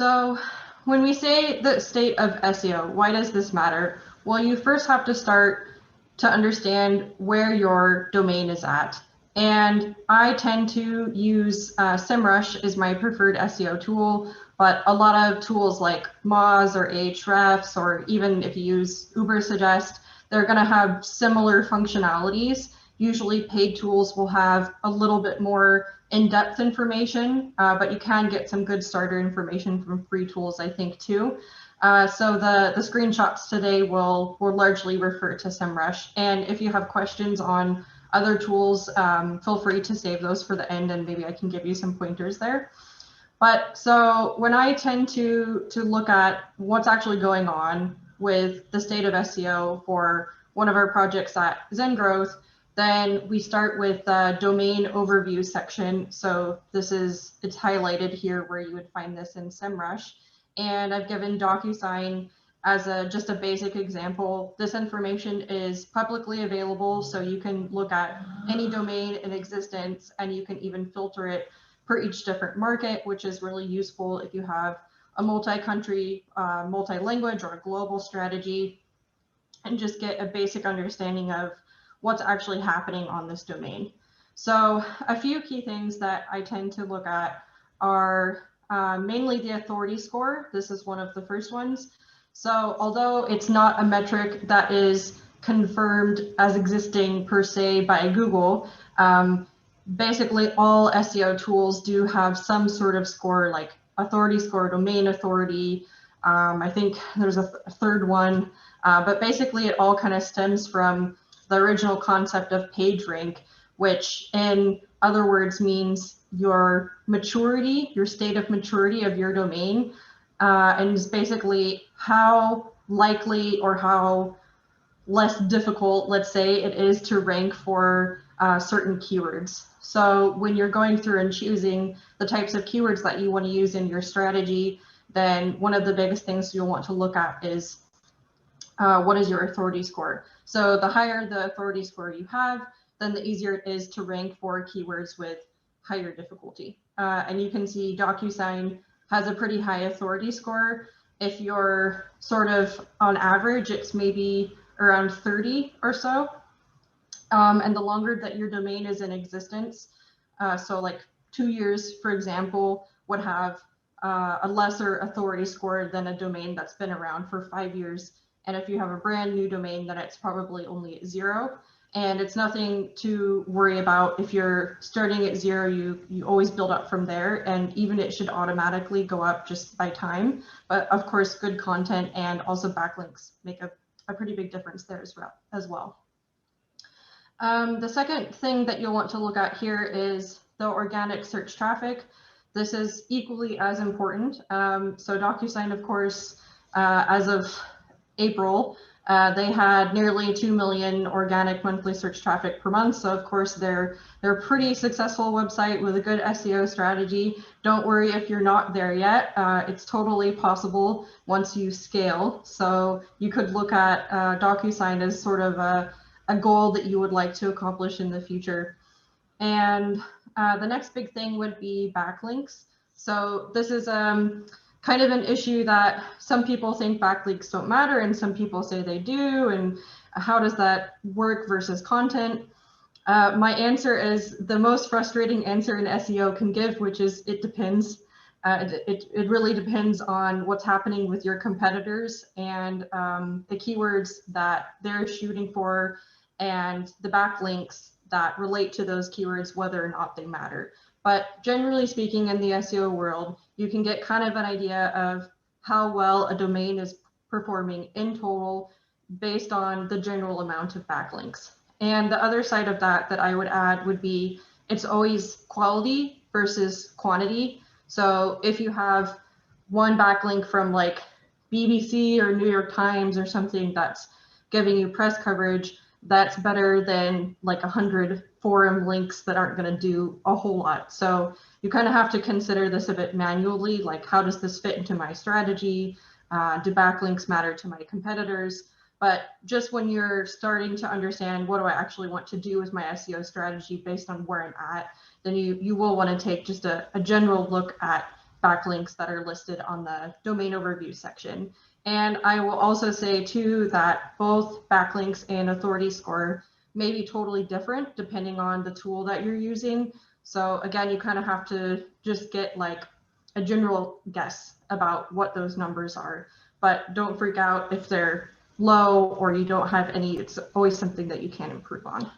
So when we say the state of SEO, why does this matter? Well, you first have to start to understand where your domain is at. And I tend to use SEMrush is my preferred SEO tool, but a lot of tools like Moz or Ahrefs, or even if you use Ubersuggest, they're going to have similar functionalities. Usually paid tools will have a little bit more in-depth information, but you can get some good starter information from free tools, I think, too. So the screenshots today will largely refer to SEMrush. And if you have questions on other tools, feel free to save those for the end, and maybe I can give you some pointers there. But so when I tend to look at what's actually going on with the state of SEO for one of our projects at ZenGrowth, then we start with the domain overview section. So it's highlighted here where you would find this in SEMrush. And I've given DocuSign as just a basic example. This information is publicly available, so you can look at any domain in existence, and you can even filter it per each different market, which is really useful if you have a multi-country, multi-language, or a global strategy, and just get a basic understanding of what's actually happening on this domain. So a few key things that I tend to look at are mainly the authority score. This is one of the first ones. So although it's not a metric that is confirmed as existing per se by Google, basically all SEO tools do have some sort of score, like authority score, domain authority. I think there's a third one, but basically it all kind of stems from the original concept of PageRank, which in other words means your maturity, your state of maturity of your domain, and is basically how likely or how less difficult, let's say, it is to rank for certain keywords. So when you're going through and choosing the types of keywords that you want to use in your strategy, then one of the biggest things you'll want to look at is what is your authority score. So the higher the authority score you have, then the easier it is to rank for keywords with higher difficulty. And you can see DocuSign has a pretty high authority score. If you're sort of on average, it's maybe around 30 or so. And the longer that your domain is in existence, so like 2 years, for example, would have a lesser authority score than a domain that's been around for 5 years. And if you have a brand new domain, then it's probably only at 0. And it's nothing to worry about. If you're starting at 0, you always build up from there. And even it should automatically go up just by time. But of course, good content and also backlinks make a pretty big difference there as well. The second thing that you'll want to look at here is the organic search traffic. This is equally as important. So DocuSign, of course, as of April, they had nearly 2 million organic monthly search traffic per month. So of course they're a pretty successful website with a good SEO strategy. Don't worry if you're not there yet. It's totally possible once you scale. So you could look at DocuSign as sort of a goal that you would like to accomplish in the future. And the next big thing would be backlinks. So this is kind of an issue that some people think backlinks don't matter and some people say they do, and how does that work versus content? My answer is the most frustrating answer an SEO can give, which is it depends. It really depends on what's happening with your competitors and the keywords that they're shooting for and the backlinks that relate to those keywords, whether or not they matter. But generally speaking, in the SEO world, you can get kind of an idea of how well a domain is performing in total based on the general amount of backlinks. And the other side of that I would add would be it's always quality versus quantity. So if you have one backlink from like BBC or New York Times or something that's giving you press coverage, that's better than like 100 forum links that aren't going to do a whole lot. So you kind of have to consider this a bit manually, like how does this fit into my strategy? Do backlinks matter to my competitors? But just when you're starting to understand what do I actually want to do with my SEO strategy based on where I'm at, then you will want to take just a general look at backlinks that are listed on the domain overview section. And I will also say too that both backlinks and authority score may be totally different depending on the tool that you're using. So again, you kind of have to just get like a general guess about what those numbers are, but don't freak out if they're low or you don't have any. It's always something that you can improve on.